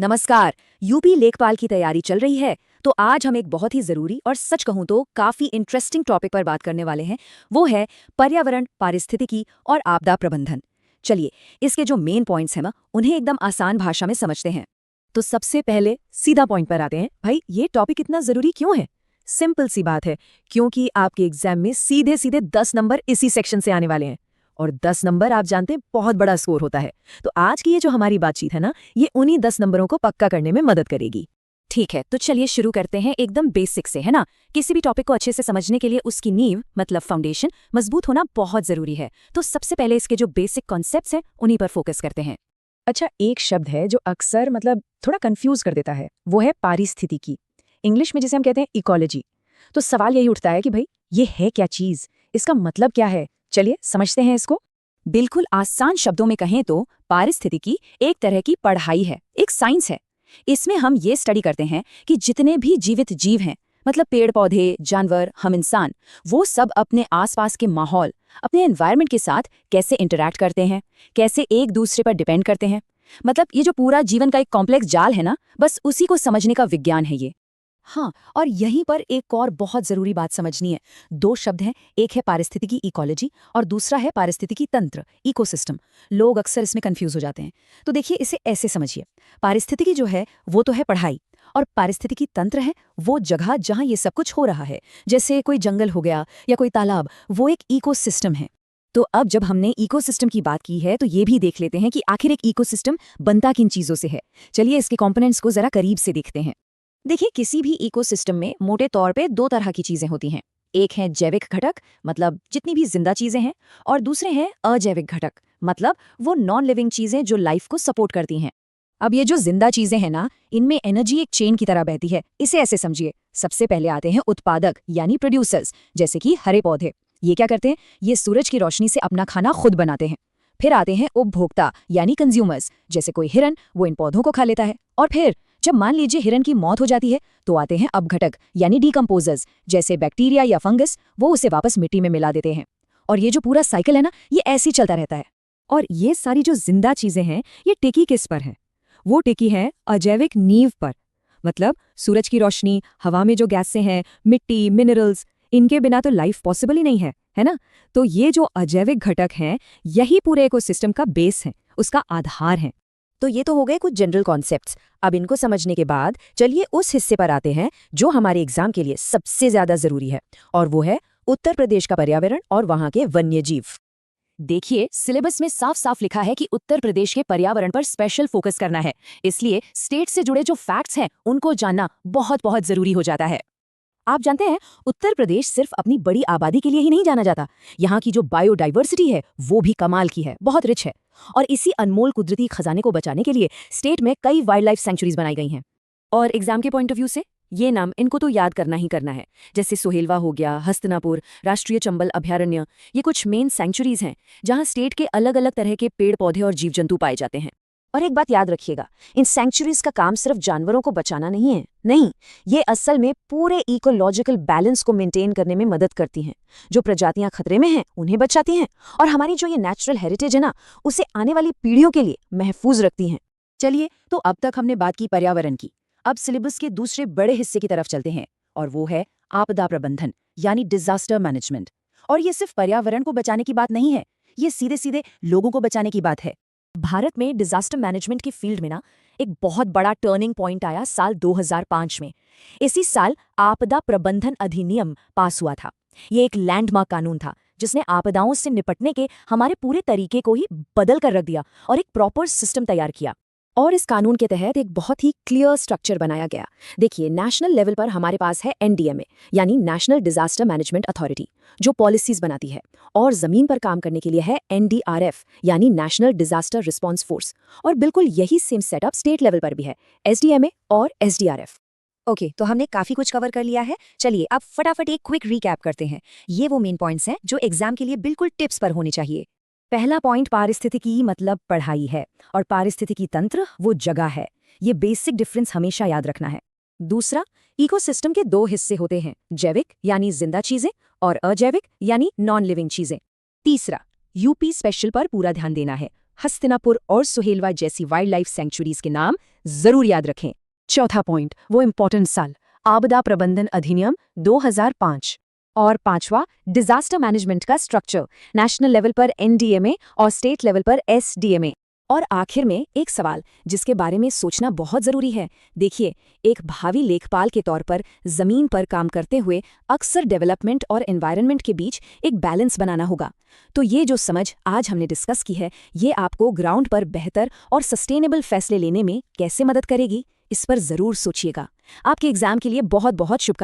नमस्कार। यूपी लेखपाल की तैयारी चल रही है, तो आज हम एक बहुत ही जरूरी और सच कहूं तो काफी इंटरेस्टिंग टॉपिक पर बात करने वाले हैं। वो है पर्यावरण, पारिस्थितिकी और आपदा प्रबंधन। चलिए, इसके जो मेन पॉइंट्स हैं ना, उन्हें एकदम आसान भाषा में समझते हैं। तो सबसे पहले सीधा पॉइंट पर आते हैं। भाई, ये टॉपिक इतना जरूरी क्यों है? सिंपल सी बात है, क्योंकि आपके एग्जाम में सीधे सीधे 10 नंबर इसी सेक्शन से आने वाले हैं। और 10 नंबर आप जानते हैं बहुत बड़ा स्कोर होता है। तो आज की ये जो हमारी बातचीत है ना, ये उन्हीं 10 नंबरों को पक्का करने में मदद करेगी। ठीक है, तो चलिए शुरू करते हैं एकदम बेसिक से, है ना। किसी भी टॉपिक को अच्छे से समझने के लिए उसकी नींव मतलब फाउंडेशन मजबूत होना बहुत जरूरी है। तो सबसे पहले इसके जो बेसिक कॉन्सेप्ट्स हैं उन्हीं पर फोकस करते हैं। अच्छा, एक शब्द है जो अक्सर थोड़ा कंफ्यूज कर देता है, वो है पारिस्थितिकी। इंग्लिश में जिसे हम कहते हैं इकोलॉजी। तो सवाल यही उठता है कि भाई, ये है क्या चीज, इसका मतलब क्या है? चलिए समझते हैं इसको। बिल्कुल आसान शब्दों में कहें तो पारिस्थितिकी एक तरह की पढ़ाई है, एक साइंस है। इसमें हम ये स्टडी करते हैं कि जितने भी जीवित जीव हैं, मतलब पेड़ पौधे, जानवर, हम इंसान, वो सब अपने आसपास के माहौल, अपने एनवायरनमेंट के साथ कैसे इंटरैक्ट करते हैं, कैसे एक दूसरे पर डिपेंड करते हैं। मतलब ये जो पूरा जीवन का एक कॉम्प्लेक्स जाल है ना, बस उसी को समझने का विज्ञान है ये। हाँ, और यहीं पर एक और बहुत जरूरी बात समझनी है। दो शब्द हैं, एक है पारिस्थितिकी इकोलॉजी और दूसरा है पारिस्थितिकी तंत्र इकोसिस्टम। लोग अक्सर इसमें कंफ्यूज हो जाते हैं। तो देखिए, इसे ऐसे समझिए। पारिस्थितिकी जो है वो तो है पढ़ाई, और पारिस्थितिकी तंत्र है वो जगह जहाँ ये सब कुछ हो रहा है। जैसे कोई जंगल हो गया या कोई तालाब, वो एक इकोसिस्टम है। तो अब जब हमने इकोसिस्टम की बात की है, तो ये भी देख लेते हैं कि आखिर एक इकोसिस्टम बनता किन चीजों से है। चलिए इसके कंपोनेंट्स को जरा करीब से देखते हैं। देखिए, किसी भी इकोसिस्टम में मोटे तौर पे दो तरह की चीजें होती हैं। एक है जैविक घटक, मतलब जितनी भी जिंदा चीजें हैं, और दूसरे हैं अजैविक घटक, मतलब वो नॉन लिविंग चीजें जो लाइफ को सपोर्ट करती हैं। अब ये जो जिंदा चीजें हैं ना, इनमें एनर्जी एक चेन की तरह बहती है। इसे ऐसे समझिए, सबसे पहले आते हैं उत्पादक यानी प्रोड्यूसर्स, जैसे कि हरे पौधे। ये क्या करते हैं? ये सूरज की रोशनी से अपना खाना खुद बनाते हैं। फिर आते हैं उपभोक्ता यानी कंज्यूमर्स, जैसे कोई हिरन, वो इन पौधों को खा लेता है। और फिर जब मान लीजिए हिरन की मौत हो जाती है, तो आते हैं अपघटक यानी डीकंपोजर्स, जैसे बैक्टीरिया या फंगस, वो उसे वापस मिट्टी में मिला देते हैं। और ये जो पूरा साइकिल है ना, ये ऐसे ही चलता रहता है। और ये सारी जो जिंदा चीजें हैं, ये टिकी किस पर हैं? वो टिकी हैं अजैविक नींव पर। मतलब सूरज की रोशनी, हवा में जो गैसें हैं, मिट्टी, मिनरल्स, इनके बिना तो लाइफ पॉसिबल ही नहीं है ना। तो ये जो अजैविक घटक हैं, यही पूरे इकोसिस्टम का बेस है, उसका आधार है। तो ये तो हो गए कुछ जनरल कॉन्सेप्ट्स। अब इनको समझने के बाद चलिए उस हिस्से पर आते हैं जो हमारे एग्जाम के लिए सबसे ज्यादा जरूरी है, और वो है उत्तर प्रदेश का पर्यावरण और वहां के वन्य जीव। देखिए, सिलेबस में साफ साफ लिखा है कि उत्तर प्रदेश के पर्यावरण पर स्पेशल फोकस करना है। इसलिए स्टेट से जुड़े जो फैक्ट्स हैं उनको जानना बहुत बहुत जरूरी हो जाता है। आप जानते हैं, उत्तर प्रदेश सिर्फ अपनी बड़ी आबादी के लिए ही नहीं जाना जाता। यहाँ की जो बायोडाइवर्सिटी है वो भी कमाल की है, बहुत रिच है। और इसी अनमोल कुदरती खजाने को बचाने के लिए स्टेट में कई वाइल्ड लाइफ सेंचुरीज बनाई गई हैं। और एग्जाम के पॉइंट ऑफ व्यू से ये नाम इनको तो याद करना ही करना है। जैसे सोहेलवा हो गया, हस्तिनापुर, राष्ट्रीय चंबल अभयारण्य, ये कुछ मेन सेंचुरीज हैं जहाँ स्टेट के अलग अलग तरह के पेड़ पौधे और जीव जंतु पाए जाते हैं। और एक बात याद रखिएगा, इन सेंचुरीज का काम सिर्फ जानवरों को बचाना नहीं है। नहीं, ये असल में पूरे इकोलॉजिकल बैलेंस को मेंटेन करने में मदद करती हैं। जो प्रजातियां खतरे में हैं उन्हें बचाती हैं, और हमारी जो ये नेचुरल हेरिटेज है ना, उसे आने वाली पीढ़ियों के लिए महफूज रखती हैं। चलिए, तो अब तक हमने बात की पर्यावरण की। अब सिलेबस के दूसरे बड़े हिस्से की तरफ चलते हैं, और वो है आपदा प्रबंधन यानी डिजास्टर मैनेजमेंट। और ये सिर्फ पर्यावरण को बचाने की बात नहीं है, ये सीधे सीधे लोगों को बचाने की बात है। भारत में डिजास्टर मैनेजमेंट की फील्ड में ना एक बहुत बड़ा टर्निंग पॉइंट आया साल 2005 में। इसी साल आपदा प्रबंधन अधिनियम पास हुआ था। ये एक लैंडमार्क कानून था जिसने आपदाओं से निपटने के हमारे पूरे तरीके को ही बदल कर रख दिया और एक प्रॉपर सिस्टम तैयार किया। और इस कानून के तहत एक बहुत ही क्लियर स्ट्रक्चर बनाया गया। देखिए, नेशनल लेवल पर हमारे पास है एनडीएमए यानी नेशनल डिजास्टर मैनेजमेंट अथॉरिटी, जो पॉलिसीज बनाती है। और जमीन पर काम करने के लिए है एनडीआरएफ यानी नेशनल डिजास्टर रिस्पांस फोर्स। और बिल्कुल यही सेम सेटअप स्टेट लेवल पर भी है, एसडीएमए और एसडीआरएफ। ओके, तो हमने काफी कुछ कवर कर लिया है। चलिए अब फटाफट एक क्विक रिकैप करते हैं। ये वो मेन पॉइंट्स हैं जो एग्जाम के लिए बिल्कुल टिप्स पर होने चाहिए। पहला पॉइंट पारिस्थितिकी मतलब पढ़ाई है, और पारिस्थितिकी तंत्र वो जगह है। ये बेसिक डिफरेंस हमेशा याद रखना है। दूसरा, इकोसिस्टम के दो हिस्से होते हैं, जैविक यानी जिंदा चीजें और अजैविक यानी नॉन लिविंग चीजें। तीसरा, यूपी स्पेशल पर पूरा ध्यान देना है। हस्तिनापुर और सुहेलवा जैसी वाइल्ड लाइफ सेंचुरीज के नाम जरूर याद रखें। चौथा पॉइंट, वो इम्पोर्टेंट साल, आपदा प्रबंधन अधिनियम 2005। और पांचवा, डिजास्टर मैनेजमेंट का स्ट्रक्चर, नेशनल लेवल पर एनडीएमए और स्टेट लेवल पर एसडीएमए। और आखिर में एक सवाल जिसके बारे में सोचना बहुत जरूरी है। देखिए, एक भावी लेखपाल के तौर पर जमीन पर काम करते हुए अक्सर डेवलपमेंट और एनवायरनमेंट के बीच एक बैलेंस बनाना होगा। तो ये जो समझ आज हमने डिस्कस की है, ये आपको ग्राउंड पर बेहतर और सस्टेनेबल फैसले लेने में कैसे मदद करेगी, इस पर जरूर सोचिएगा। आपके एग्जाम के लिए बहुत बहुत शुभकामनाएं।